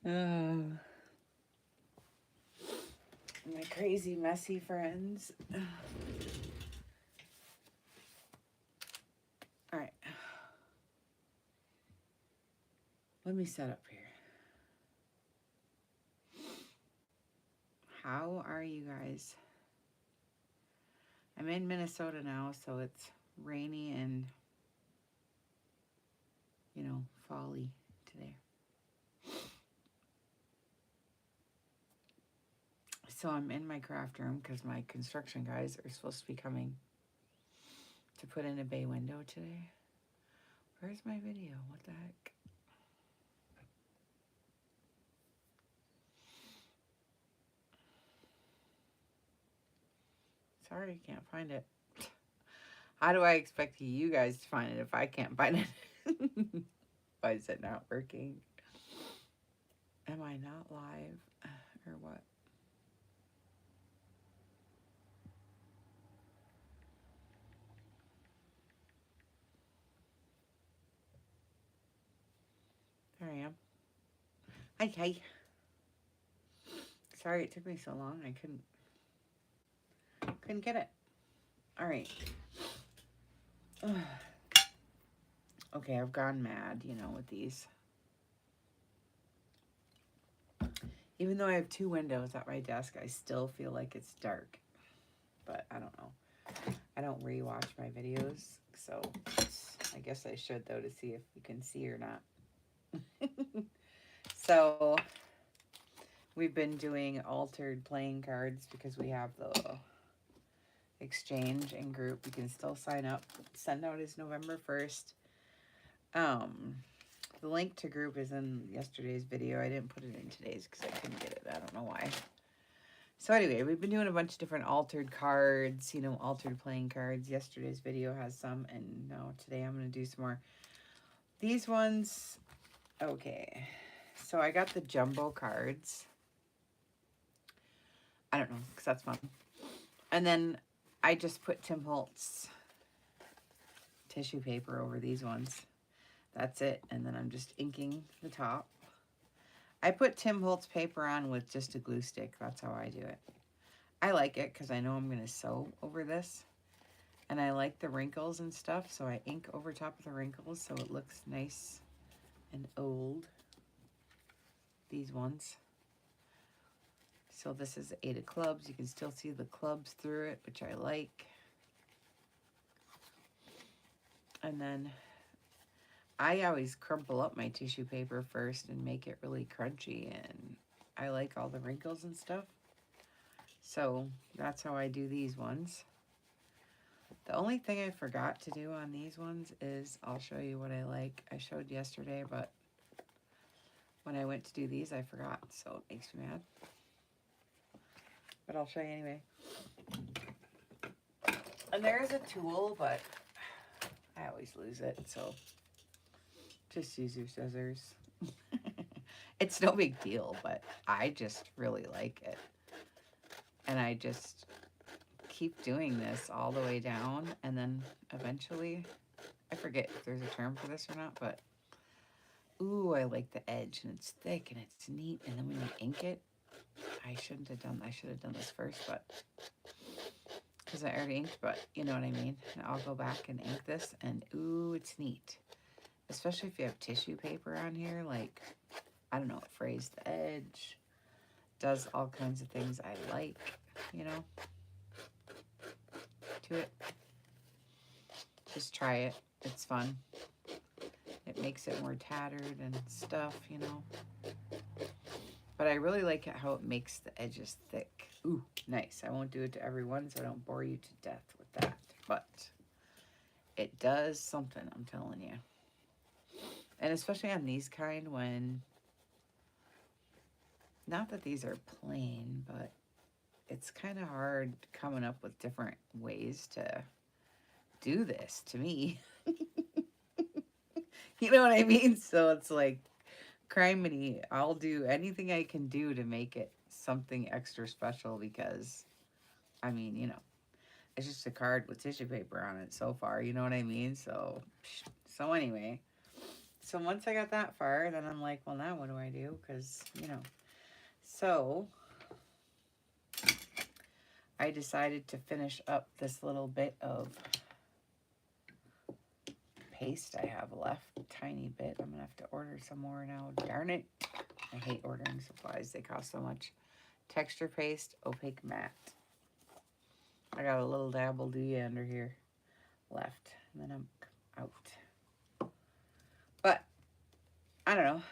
My crazy, messy friends. All right. Let me set up here. How are you guys? I'm in Minnesota now, so it's rainy and, fall-y today. So I'm in my craft room because my construction guys are supposed to be coming to put in a bay window today. Where's my video? What the heck? Sorry, I can't find it. How do I expect you guys to find it if I can't find it? Why is it not working? Am I not live or what? There I am. Hi, hi. Sorry it took me so long. I couldn't get it. All right. Okay, I've gone mad, with these. Even though I have 2 windows at my desk, I still feel like it's dark. But I don't know. I don't rewatch my videos, so I guess I should, though, to see if you can see or not. So we've been doing altered playing cards because we have the exchange in group. You can still sign up. Send out is November 1st. The link to group is in yesterday's video. I didn't put it in today's because I couldn't get it. I don't know why. So anyway, we've been doing a bunch of different altered cards, altered playing cards. Yesterday's video has some, and now today I'm going to do some more. These ones, okay. So I got the jumbo cards. I don't know, because that's fun. And then I just put Tim Holtz tissue paper over these ones. That's it. And then I'm just inking the top. I put Tim Holtz paper on with just a glue stick. That's how I do it. I like it because I know I'm going to sew over this. And I like the wrinkles and stuff, so I ink over top of the wrinkles so it looks nice and old. These ones. So this is the 8 of clubs. You can still see the clubs through it, which I like. And then I always crumple up my tissue paper first and make it really crunchy, and I like all the wrinkles and stuff. So that's how I do these ones. The only thing I forgot to do on these ones is, I'll show you what I like. I showed yesterday, but when I went to do these, I forgot, so it makes me mad. But I'll show you anyway. And there is a tool, but I always lose it, so just use your scissors. It's no big deal, but I just really like it. And I just keep doing this all the way down, and then eventually, I forget if there's a term for this or not, but ooh, I like the edge, and it's thick, and it's neat, and then when you ink it, I should have done this first, but because I already inked, but you know what I mean. And I'll go back and ink this, and ooh, it's neat. Especially if you have tissue paper on here, like, I don't know, it frays the edge, does all kinds of things I like, to it. Just try it. It's fun. It makes it more tattered and stuff, But I really like it how it makes the edges thick. Ooh, nice. I won't do it to every one so I don't bore you to death with that. But it does something, I'm telling you. And especially on these kind when, not that these are plain, but it's kind of hard coming up with different ways to do this to me. You know what I mean? So it's like, criminy, I'll do anything I can do to make it something extra special because, I mean, it's just a card with tissue paper on it so far, you know what I mean? So anyway, so once I got that far, then I'm like, well, now what do I do? Because, you know, so I decided to finish up this little bit of paste I have left. Tiny bit. I'm going to have to order some more now. Darn it. I hate ordering supplies. They cost so much. Texture paste, opaque matte. I got a little dab will do you under here left. And then I'm out. But, I don't know.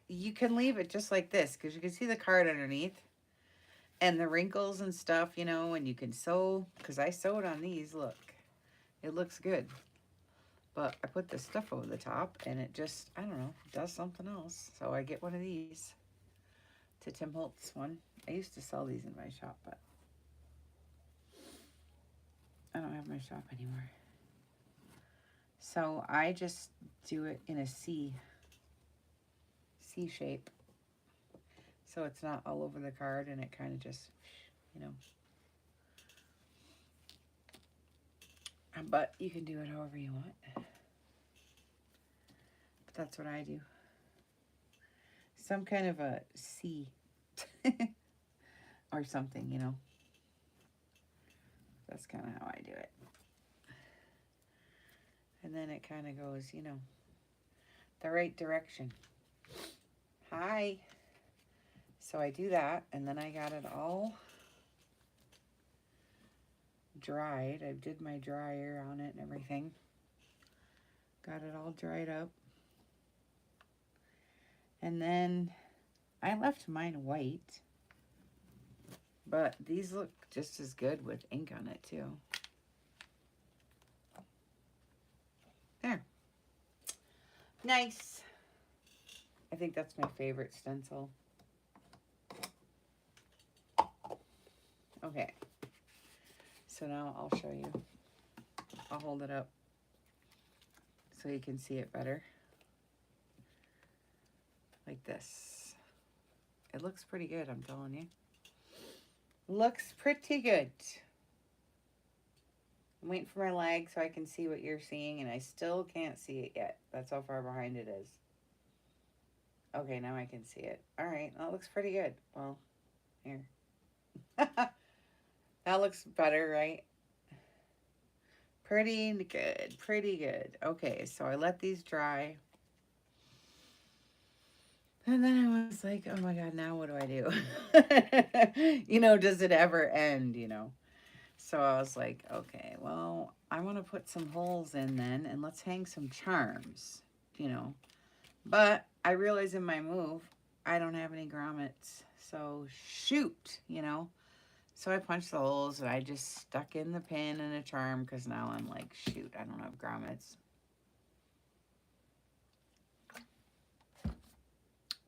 You can leave it just like this because you can see the card underneath and the wrinkles and stuff, you know, and you can sew because I sewed on these. Look, it looks good, but I put this stuff over the top and it just, I don't know, does something else. So I get one of these to Tim Holtz one. I used to sell these in my shop, but I don't have my shop anymore. So I just do it in a C shape. So it's not all over the card and it kind of just, you know. But you can do it however you want. But that's what I do. Some kind of a C or something, you know. That's kind of how I do it. And then it kind of goes, you know, the right direction. Hi. So I do that, and then I got it all dried. I did my dryer on it and everything. Got it all dried up. And then I left mine white, but these look just as good with ink on it too. There. Nice. I think that's my favorite stencil. Okay. So now I'll show you. I'll hold it up so you can see it better. Like this. It looks pretty good, I'm telling you. Looks pretty good. I'm waiting for my lag so I can see what you're seeing, and I still can't see it yet. That's how far behind it is. Okay, now I can see it. All right, that looks pretty good. Well, here. That looks better, right? Pretty good, pretty good. Okay, so I let these dry. And then I was like, oh my God, now what do I do? You know, does it ever end, you know? So I was like, okay, well, I want to put some holes in then, and let's hang some charms, you know. But I realize in my move, I don't have any grommets. So shoot, you know. So I punched the holes, and I just stuck in the pin and a charm, because now I'm like, shoot, I don't have grommets.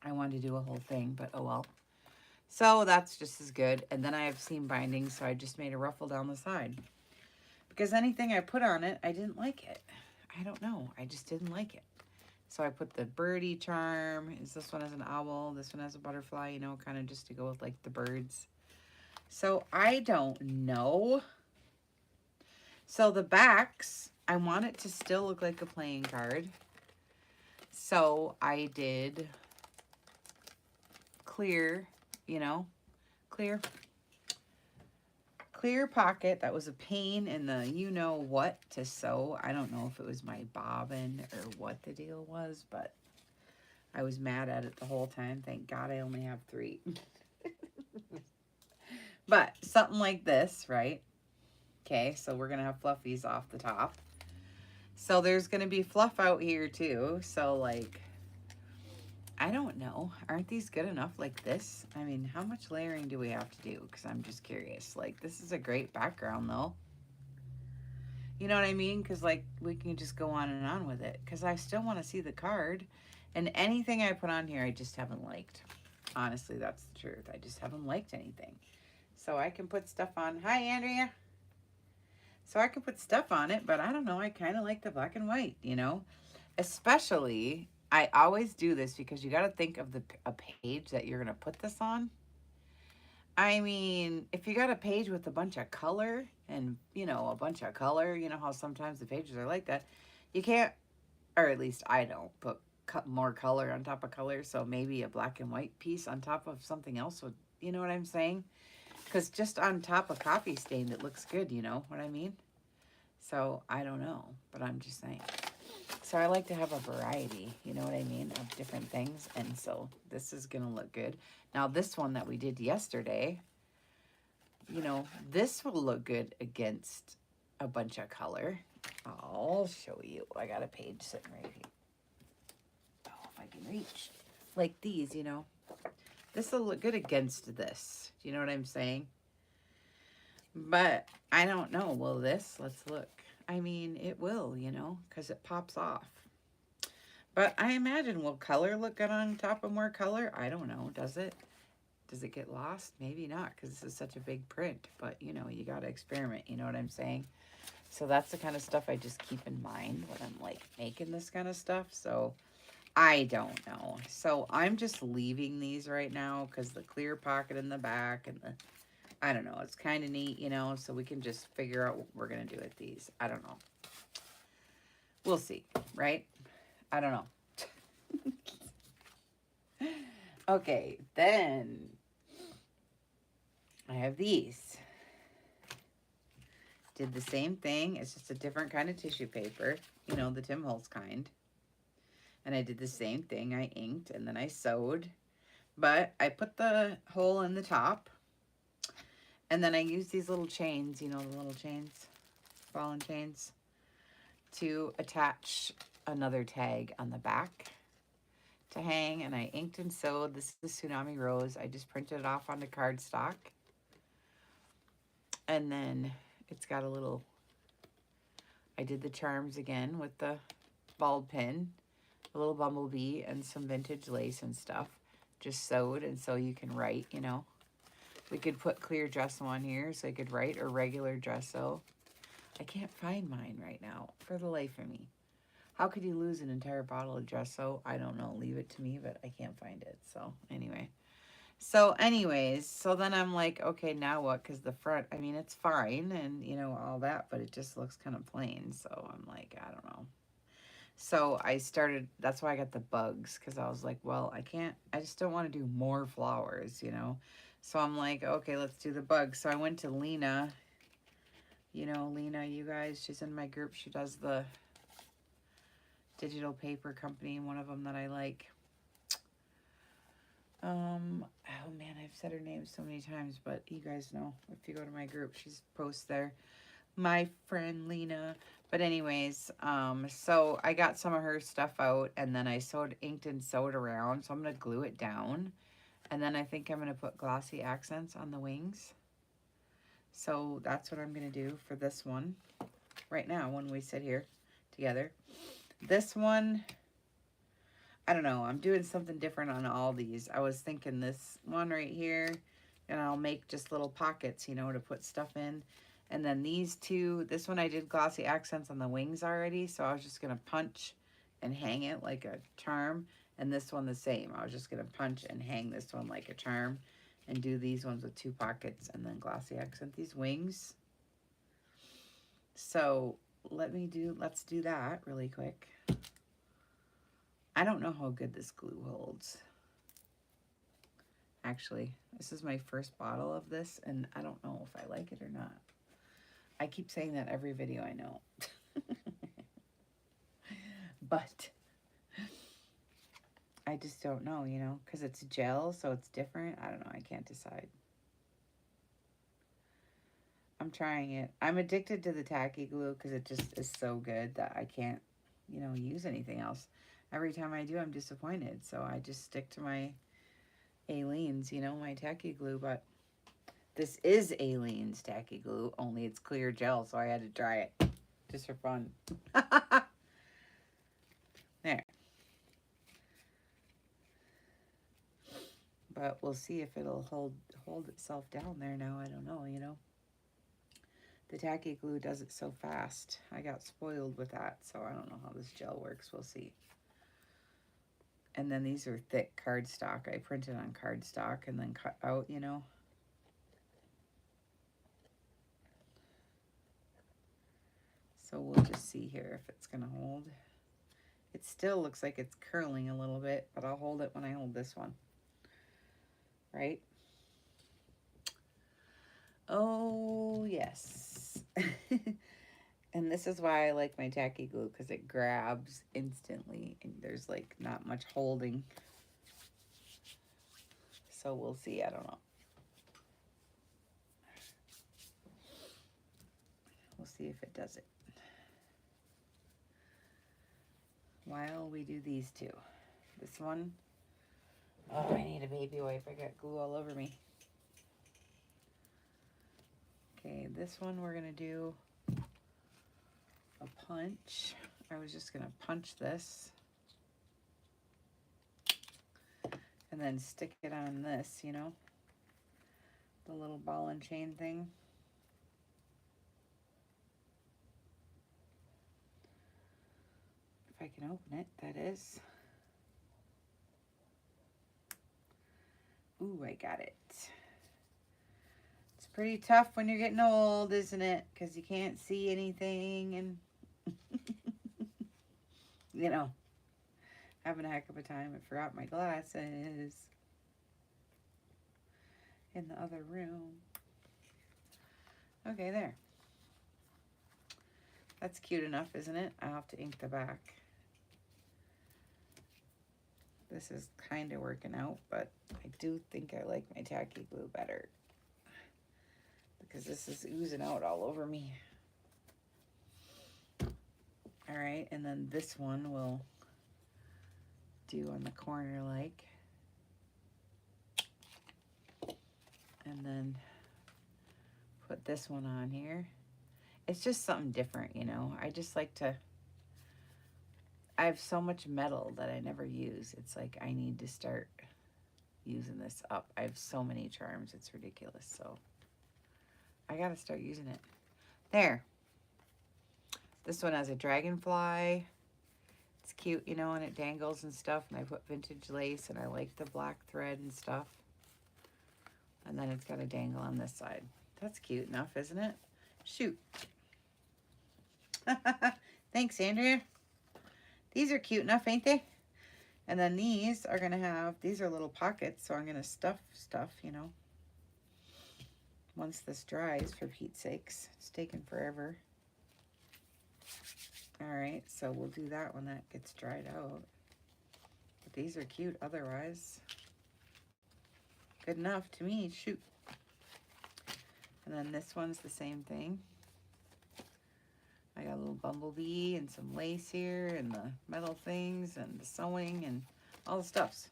I wanted to do a whole thing, but oh well. So that's just as good. And then I have seam binding, so I just made a ruffle down the side. Because anything I put on it, I didn't like it. I don't know. I just didn't like it. So I put the birdie charm. This one has an owl. This one has a butterfly, you know, kind of just to go with like the birds. So I don't know. So the backs, I want it to still look like a playing card. So I did clear, you know, clear pocket. That was a pain in the you know what to sew. I don't know if it was my bobbin or what the deal was, but I was mad at it the whole time. Thank God I only have 3. But something like this, right? Okay, so we're going to have fluffies off the top. So there's going to be fluff out here too. So like, I don't know. Aren't these good enough like this? I mean, how much layering do we have to do? Because I'm just curious. Like, this is a great background though. You know what I mean? Because like, we can just go on and on with it. Because I still want to see the card. And anything I put on here, I just haven't liked. Honestly, that's the truth. I just haven't liked anything. So I can put stuff on. Hi, Andrea. So I can put stuff on it, but I don't know. I kind of like the black and white, you know? Especially, I always do this because you got to think of a page that you're going to put this on. I mean, if you got a page with a bunch of color and, you know, a bunch of color, you know how sometimes the pages are like that. You can't, or at least I don't put more color on top of color. So maybe a black and white piece on top of something else would, you know what I'm saying? Because just on top of coffee stained, it looks good, you know what I mean? So I don't know, but I'm just saying. So I like to have a variety, you know what I mean, of different things. And so this is going to look good. Now this one that we did yesterday, you know, this will look good against a bunch of color. I'll show you. I got a page sitting right here. Oh, if I can reach. Like these, you know. This will look good against this. Do you know what I'm saying? But I don't know. Will this? Let's look. I mean, it will, you know, because it pops off. But I imagine, will color look good on top of more color? I don't know. Does it? Does it get lost? Maybe not, because this is such a big print. But, you know, you got to experiment. You know what I'm saying? So that's the kind of stuff I just keep in mind when I'm, like, making this kind of stuff. So I don't know. So I'm just leaving these right now because the clear pocket in the back and the, I don't know. It's kind of neat, you know, so we can just figure out what we're going to do with these. I don't know. We'll see, right? I don't know. Okay, then I have these. Did the same thing. It's just a different kind of tissue paper, you know, the Tim Holtz kind. And I did the same thing. I inked and then I sewed. But I put the hole in the top. And then I used these little chains, you know, the little chains, ball and chains, to attach another tag on the back to hang. And I inked and sewed. This is the Tsunami Rose. I just printed it off onto cardstock. And then it's got a little, I did the charms again with the ball pin, a little bumblebee, and some vintage lace and stuff. Just sewed, and so you can write, you know. We could put clear gesso on here so I could write, or regular gesso. I can't find mine right now for the life of me. How could you lose an entire bottle of gesso? I don't know. Leave it to me, but I can't find it. So anyway. So anyways, so then I'm like, okay, now what? Because the front, I mean, it's fine and, you know, all that, but it just looks kind of plain. So I'm like, I don't know. So I started, that's why I got the bugs, because I was like, well, I just don't want to do more flowers, you know. So I'm like, okay, let's do the bugs. So I went to Lena. You know, Lena, you guys, she's in my group. She does the digital paper company, one of them that I like. Oh man, I've said her name so many times, but you guys know, if you go to my group, she's posts there. My friend Lena. But anyways, so I got some of her stuff out, and then I inked and sewed around. So I'm going to glue it down. And then I think I'm going to put glossy accents on the wings. So that's what I'm going to do for this one right now when we sit here together. This one, I don't know. I'm doing something different on all these. I was thinking this one right here, and I'll make just little pockets, you know, to put stuff in. And then these two, this one I did glossy accents on the wings already, so I was just going to punch and hang it like a charm. And this one the same. I was just going to punch and hang this one like a charm and do these ones with 2 pockets and then glossy accent these wings. So let's do that really quick. I don't know how good this glue holds. Actually, this is my first bottle of this, and I don't know if I like it or not. I keep saying that every video, I know. But I just don't know, you know, because it's gel, so it's different. I don't know. I can't decide. I'm trying it. I'm addicted to the tacky glue because it just is so good that I can't, you know, use anything else. Every time I do, I'm disappointed. So I just stick to my Aleene's, you know, my tacky glue. But this is Aleene's tacky glue, only it's clear gel, so I had to try it just for fun. There. But we'll see if it'll hold itself down there now. I don't know, you know. The tacky glue does it so fast. I got spoiled with that, so I don't know how this gel works. We'll see. And then these are thick cardstock. I printed on cardstock and then cut out, you know. So we'll just see here if it's going to hold. It still looks like it's curling a little bit, but I'll hold it when I hold this one. Right? Oh, yes. And this is why I like my tacky glue, because it grabs instantly and there's like not much holding. So we'll see. I don't know. We'll see if it does it. While we do these two. This one. Oh, I need a baby wipe. I got glue all over me. Okay, this one we're going to do a punch. I was just going to punch this. And then stick it on this, you know. The little ball and chain thing. If I can open it, that is. Ooh, I got it. It's pretty tough when you're getting old, isn't it? Because you can't see anything and, you know, having a heck of a time. I forgot my glasses in the other room. Okay, there. That's cute enough, isn't it? I'll have to ink the back. This is kind of working out, but I do think I like my tacky glue better because this is oozing out all over me. All right, and then this one we'll do on the corner like. And then put this one on here. It's just something different, you know. I just like to, I have so much metal that I never use. It's like I need to start using this up. I have so many charms, it's ridiculous. So I gotta start using it. There. This one has a dragonfly. It's cute, you know, and it dangles and stuff. And I put vintage lace and I like the black thread and stuff. And then it's got a dangle on this side. That's cute enough, isn't it? Shoot. Thanks, Andrea. These are cute enough, ain't they? And then these are going to have, these are little pockets, so I'm going to stuff stuff, you know. Once this dries, for Pete's sakes. It's taking forever. All right, so we'll do that when that gets dried out. But these are cute otherwise. Good enough to me, shoot. And then this one's the same thing. I got a little bumblebee and some lace here and the metal things and the sewing and all the stuffs.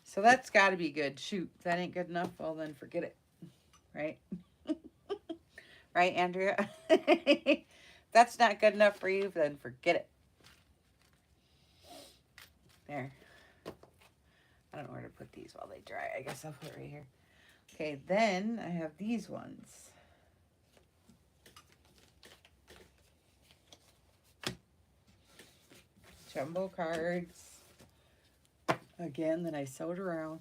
So that's got to be good. Shoot, if that ain't good enough, well then forget it. Right? Right, Andrea? If that's not good enough for you, then forget it. There. I don't know where to put these while they dry. I guess I'll put it right here. Okay, then I have these ones. Jumbo cards. Again, that I sewed around.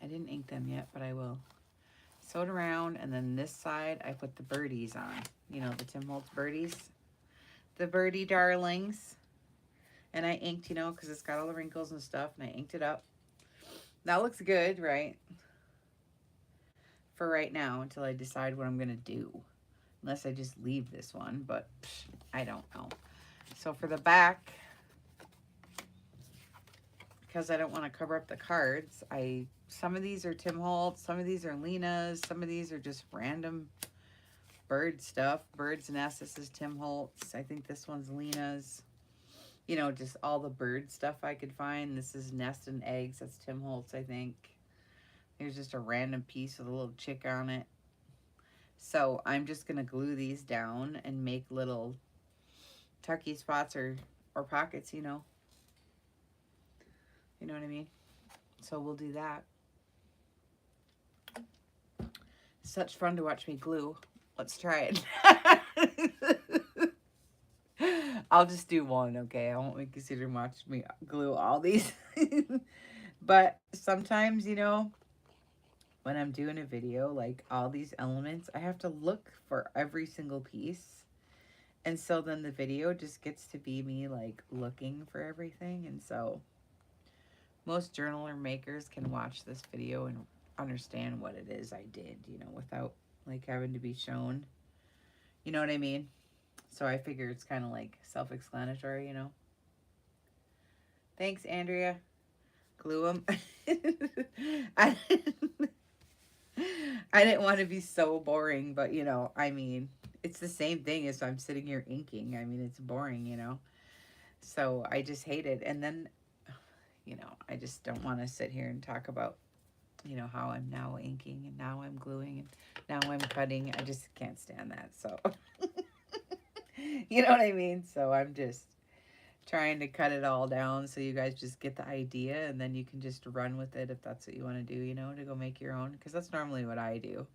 I didn't ink them yet, but I will. Sewed around, and then this side I put the birdies on. You know, the Tim Holtz birdies. The birdie darlings. And I inked, you know, because it's got all the wrinkles and stuff, and I inked it up. That looks good, right? For right now, until I decide what I'm going to do. Unless I just leave this one, but I don't know. So for the back, because I don't want to cover up the cards, some of these are Tim Holtz, some of these are Lena's, some of these are just random bird stuff. Bird's Nest, this is Tim Holtz. I think this one's Lena's. You know, just all the bird stuff I could find. This is Nest and Eggs. That's Tim Holtz, I think. There's just a random piece with a little chick on it. So I'm just going to glue these down and make little tucky spots or pockets, you know. You know what I mean? So we'll do that. Such fun to watch me glue. Let's try it. I'll just do one, okay? I won't make you sit and watch me glue all these. But sometimes, you know, when I'm doing a video, like all these elements, I have to look for every single piece And so then the video just gets to be me like looking for everything. And so most journaler makers can watch this video and understand what it is I did, you know, without like having to be shown. You know what I mean? So I figure it's kind of like self-explanatory, you know. Thanks, Andrea. Glue 'em. I, I didn't want to be so boring, but you know, I mean, it's the same thing as I'm sitting here inking. I mean, it's boring, you know. So I just hate it. And then, you know, I just don't want to sit here and talk about, you know, how I'm now inking and now I'm gluing and now I'm cutting. I just can't stand that. So, you know what I mean? So I'm just trying to cut it all down so you guys just get the idea and then you can just run with it if that's what you want to do, you know, to go make your own. Because that's normally what I do.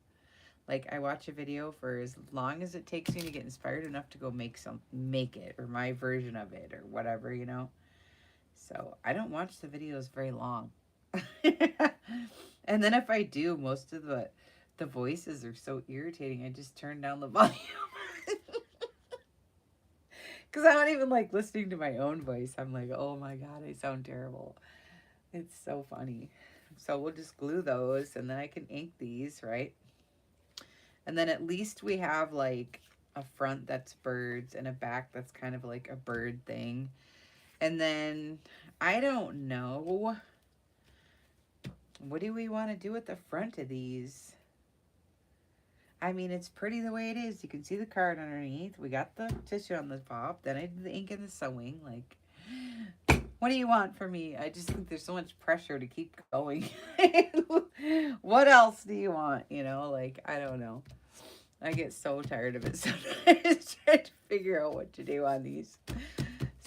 Like, I watch a video for as long as it takes me to get inspired enough to go make it, or my version of it, or whatever, you know. So I don't watch the videos very long. And then if I do, most of the voices are so irritating. I just turn down the volume. Because I don't even like listening to my own voice. I'm like, oh my God, I sound terrible. It's so funny. So we'll just glue those and then I can ink these, right? And then at least we have like a front that's birds and a back that's kind of like a bird thing. And then I don't know. What do we want to do with the front of these? I mean, it's pretty the way it is. You can see the card underneath. We got the tissue on the top. Then I did the ink and the sewing. Like, what do you want from me? I just think there's so much pressure to keep going. What else do you want? You know, like, I don't know. I get so tired of it sometimes trying to figure out what to do on these.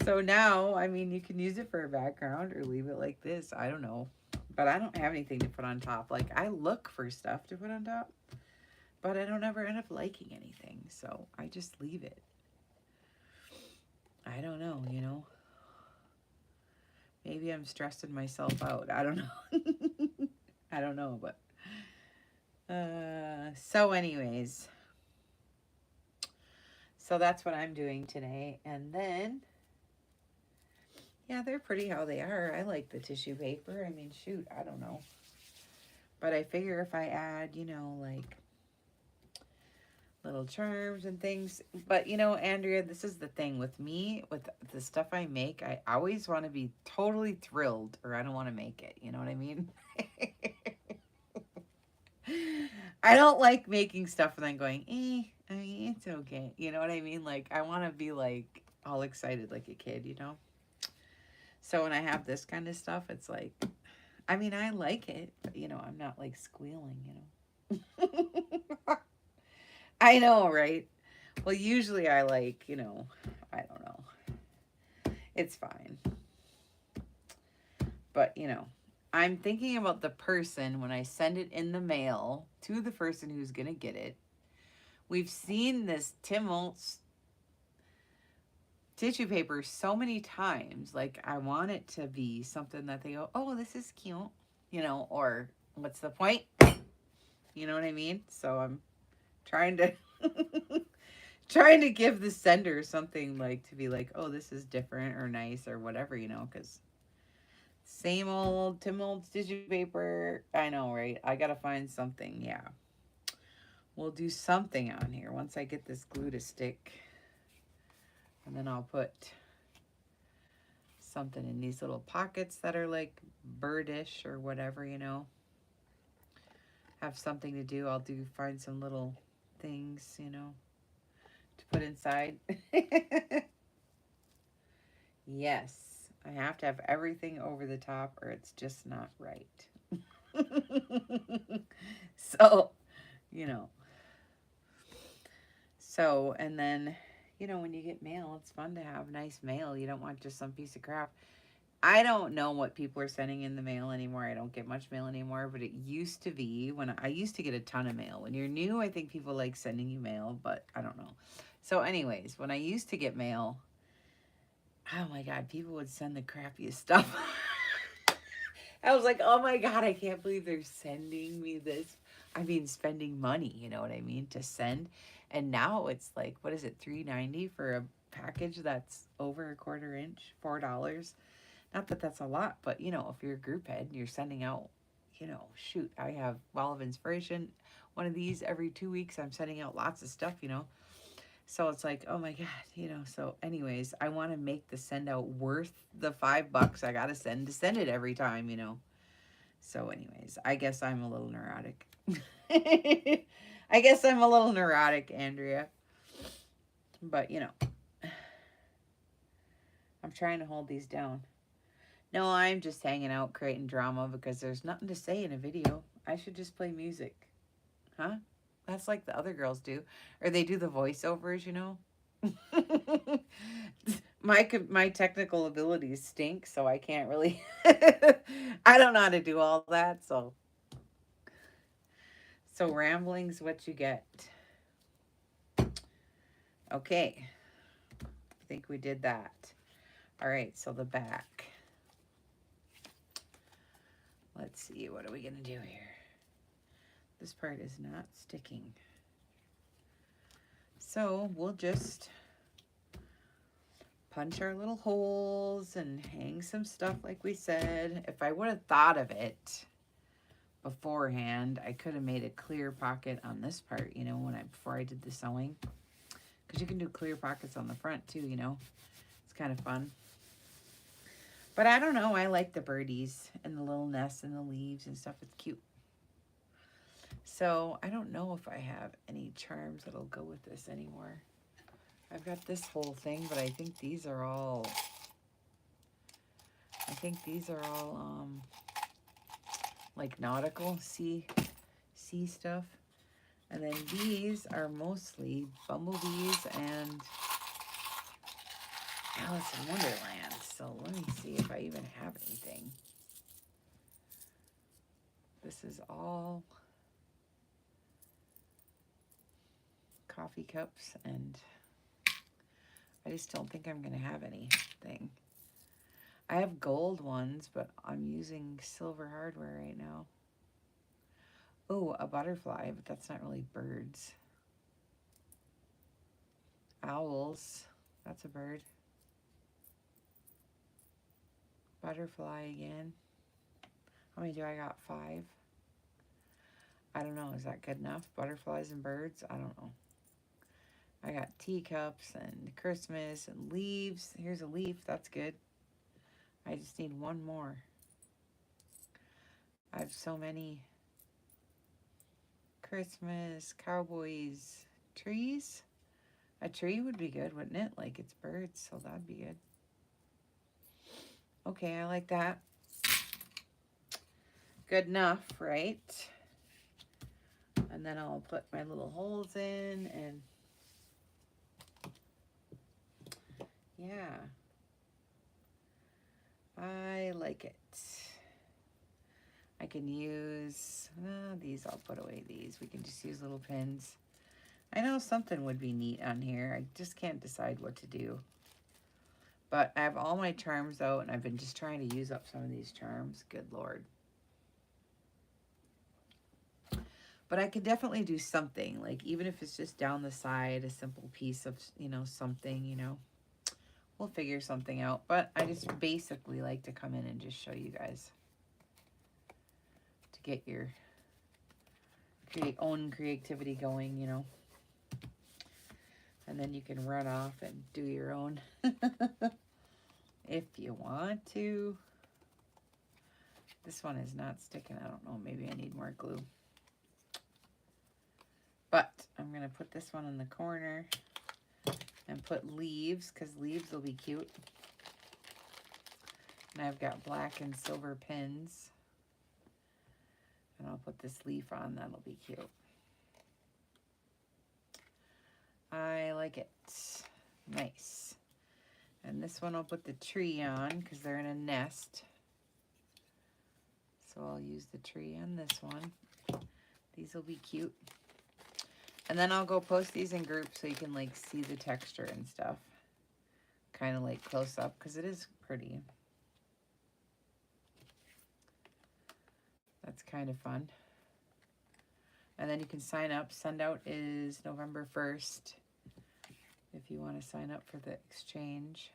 So now, I mean, you can use it for a background or leave it like this. I don't know. But I don't have anything to put on top. Like, I look for stuff to put on top, but I don't ever end up liking anything. So I just leave it. I don't know, you know. Maybe I'm stressing myself out. I don't know. I don't know, but so anyways. So that's what I'm doing today. And then, yeah, they're pretty how they are. I like the tissue paper. I mean, shoot, I don't know. But I figure if I add, you know, like little charms and things. But, you know, Andrea, this is the thing with me, with the stuff I make. I always want to be totally thrilled or I don't want to make it. You know what I mean? I don't like making stuff and then going, I mean, it's okay. You know what I mean? Like, I want to be like all excited like a kid, you know? So when I have this kind of stuff, it's like, I mean, I like it, but, you know, I'm not like squealing, you know? I know, right? Well, usually I like, you know, I don't know. It's fine. But, you know, I'm thinking about the person when I send it in the mail to the person who's going to get it. We've seen this Tim Holtz tissue paper so many times. Like, I want it to be something that they go, oh, this is cute, you know, or what's the point? You know what I mean? So I'm trying to trying to give the sender something like to be like, oh, this is different or nice or whatever, you know, because same old Tim Holtz tissue paper. I know, right? I gotta find something. Yeah, we'll do something on here once I get this glue to stick. And then I'll put something in these little pockets that are like birdish or whatever, you know. Have something to do. I'll find some little things, you know, to put inside. Yes, I have to have everything over the top or it's just not right. So, you know. So, and then, you know, when you get mail, it's fun to have nice mail. You don't want just some piece of crap. I don't know what people are sending in the mail anymore. I don't get much mail anymore, but it used to be when I used to get a ton of mail. When you're new, I think people like sending you mail, but I don't know. So anyways, when I used to get mail, oh my God, people would send the crappiest stuff. I was like, oh my God, I can't believe they're sending me this. I mean, spending money, you know what I mean, to send. And now it's like, what is it, $3.90 for a package that's over a quarter inch, $4. Not that that's a lot, but you know, if you're a group head and you're sending out, you know, shoot, I have Wall of Inspiration, one of these every 2 weeks. I'm sending out lots of stuff, you know. So it's like, oh my God, you know. So anyways, I want to make the send out worth the $5 I gotta send to send it every time, you know. So anyways, I guess I'm a little neurotic. I guess I'm a little neurotic, Andrea. But you know, I'm trying to hold these down. No, I'm just hanging out creating drama because there's nothing to say in a video. I should just play music. Huh? That's like the other girls do. Or they do the voiceovers, you know? My technical abilities stink, so I can't really I don't know how to do all that, so rambling's what you get. Okay. I think we did that. All right, so the back. Let's see, what are we going to do here? This part is not sticking. So we'll just punch our little holes and hang some stuff like we said. If I would have thought of it beforehand, I could have made a clear pocket on this part, you know, before I did the sewing. Because you can do clear pockets on the front too, you know. It's kind of fun. But I don't know, I like the birdies and the little nests and the leaves and stuff. It's cute. So I don't know if I have any charms that'll go with this anymore. I've got this whole thing, but I think these are all, like nautical sea stuff. And then these are mostly bumblebees and Alice in Wonderland. So let me see if I even have anything. This is all coffee cups, and I just don't think I'm going to have anything. I have gold ones, but I'm using silver hardware right now. Oh, a butterfly, but that's not really birds. Owls, that's a bird. Butterfly again. How many do I got? 5. I don't know. Is that good enough? Butterflies and birds? I don't know. I got teacups and Christmas and leaves. Here's a leaf. That's good. I just need one more. I have so many Christmas, cowboys, trees. A tree would be good, wouldn't it? Like it's birds, so that'd be good. Okay, I like that. Good enough, right? And then I'll put my little holes in, and yeah, I like it. I can use these. I'll put away these. We can just use little pins. I know something would be neat on here. I just can't decide what to do. But I have all my charms out, and I've been just trying to use up some of these charms. Good Lord. But I could definitely do something, like even if it's just down the side, a simple piece of, you know, something, you know. We'll figure something out. But I just basically like to come in and just show you guys. To get your own creativity going, you know. And then you can run off and do your own if you want to. This one is not sticking. I don't know. Maybe I need more glue. But I'm going to put this one in the corner and put leaves, because leaves will be cute. And I've got black and silver pins. And I'll put this leaf on. That'll be cute. I like it. Nice. And this one I'll put the tree on because they're in a nest. So I'll use the tree on this one. These will be cute. And then I'll go post these in groups so you can like see the texture and stuff. Kind of like close up because it is pretty. That's kind of fun. And then you can sign up. Send out is November 1st if you want to sign up for the exchange.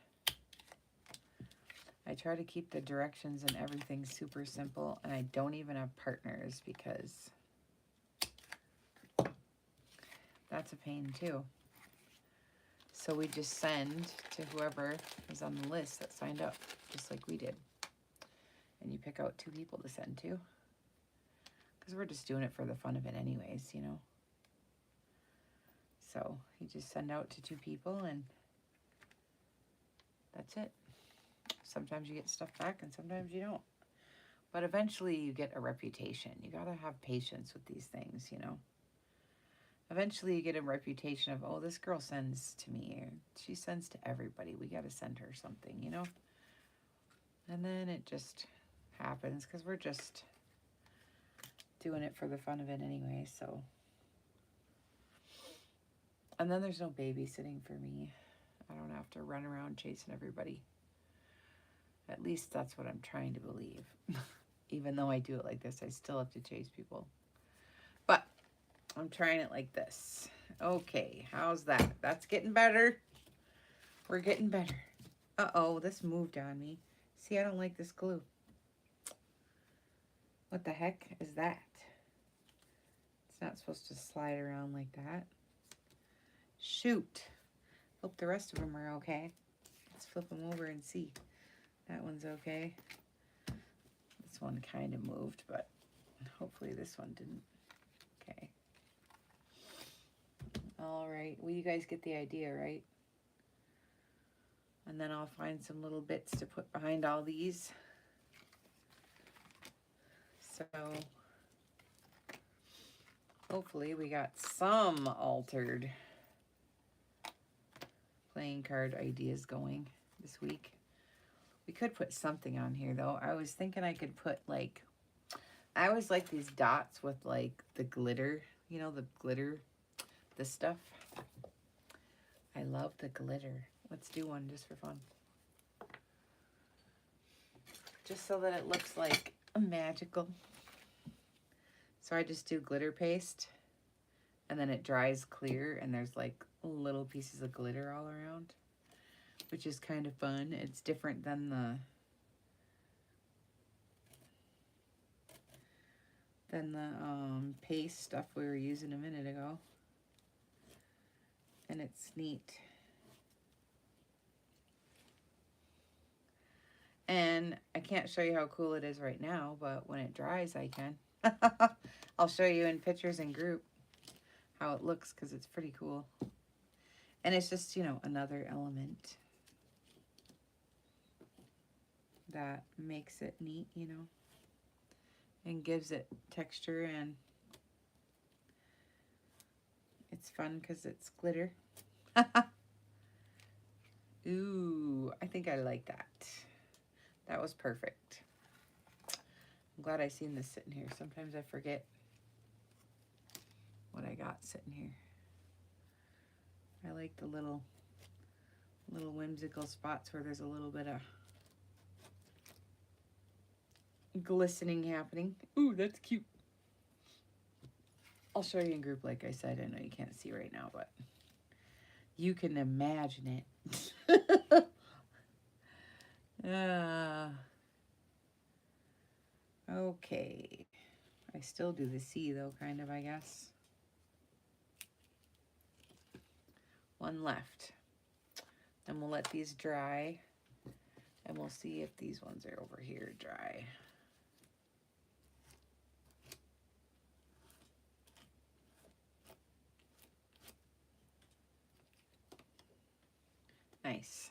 I try to keep the directions and everything super simple, and I don't even have partners because that's a pain too. So we just send to whoever is on the list that signed up, just like we did. And you pick out 2 people to send to. Because we're just doing it for the fun of it anyways, you know. So you just send out to 2 people and that's it. Sometimes you get stuff back and sometimes you don't. But eventually you get a reputation. You got to have patience with these things, you know. Eventually you get a reputation of, oh, this girl sends to me. Or she sends to everybody. We got to send her something, you know. And then it just happens because we're just doing it for the fun of it anyway, so. And then there's no babysitting for me. I don't have to run around chasing everybody. At least that's what I'm trying to believe. Even though I do it like this, I still have to chase people. But I'm trying it like this. Okay, how's that? That's getting better. We're getting better. Uh-oh, this moved on me. See, I don't like this glue. What the heck is that? It's not supposed to slide around like that. Shoot. Hope the rest of them are okay. Let's flip them over and see. That one's okay. This one kind of moved, but hopefully this one didn't. Okay. All right. Well, you guys get the idea, right? And then I'll find some little bits to put behind all these. So hopefully we got some altered playing card ideas going this week. We could put something on here though. I was thinking I could put like, I always like these dots with like the glitter, you know, the glitter, this stuff. I love the glitter. Let's do one just for fun. Just so that it looks like a magical. So I just do glitter paste and then it dries clear and there's like little pieces of glitter all around, which is kind of fun. It's different than the paste stuff we were using a minute ago. And it's neat. And I can't show you how cool it is right now, but when it dries, I can. I'll show you in pictures in group how it looks because it's pretty cool. And it's just, you know, another element that makes it neat, you know, and gives it texture, and it's fun because it's glitter. Ooh, I think I like that. That was perfect. I'm glad I seen this sitting here. Sometimes I forget what I got sitting here. I like the little whimsical spots where there's a little bit of glistening happening. Ooh, that's cute. I'll show you in group like I said. I know you can't see right now, but you can imagine it. Okay. I still do the C though, kind of, I guess. One left. Then we'll let these dry. And we'll see if these ones are over here dry. Nice.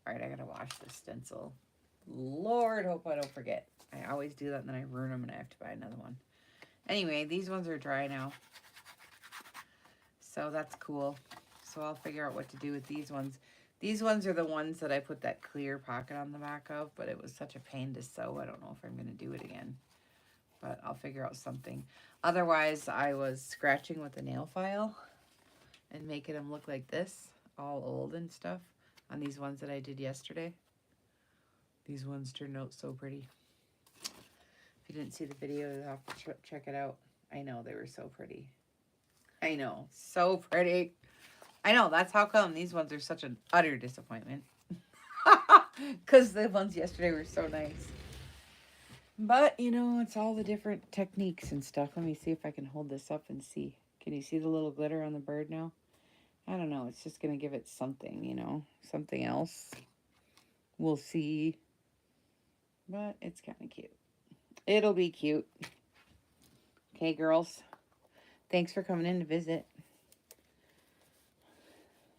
All right, I gotta wash this stencil. Lord, hope I don't forget. I always do that and then I ruin them and I have to buy another one. Anyway, these ones are dry now. So that's cool. So I'll figure out what to do with these ones. These ones are the ones that I put that clear pocket on the back of, but it was such a pain to sew. I don't know if I'm going to do it again, but I'll figure out something. Otherwise, I was scratching with a nail file and making them look like this, all old and stuff, on these ones that I did yesterday. These ones turned out so pretty. If you didn't see the video, you'll have to check it out. I know, they were so pretty. I know, so pretty. I know, that's how come these ones are such an utter disappointment. Because the ones yesterday were so nice. But, you know, it's all the different techniques and stuff. Let me see if I can hold this up and see. Can you see the little glitter on the bird now? I don't know. It's just going to give it something, you know, something else. We'll see. But it's kind of cute. It'll be cute. Okay, girls. Thanks for coming in to visit.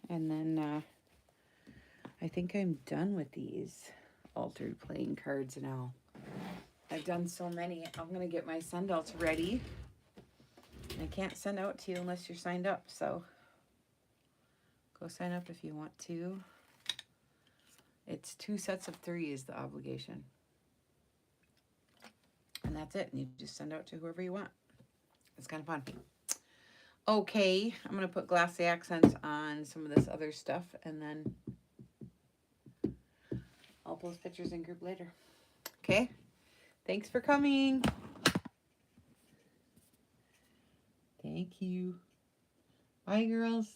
And then I think I'm done with these altered playing cards now. I've done so many. I'm going to get my send outs ready. I can't send out to you unless you're signed up, so go sign up if you want to. It's 2 sets of 3 is the obligation. And that's it. And you just send out to whoever you want. It's kind of fun. Okay, I'm going to put glassy accents on some of this other stuff, and then I'll post pictures in group later. Okay? Thanks for coming. Thank you. Bye, girls.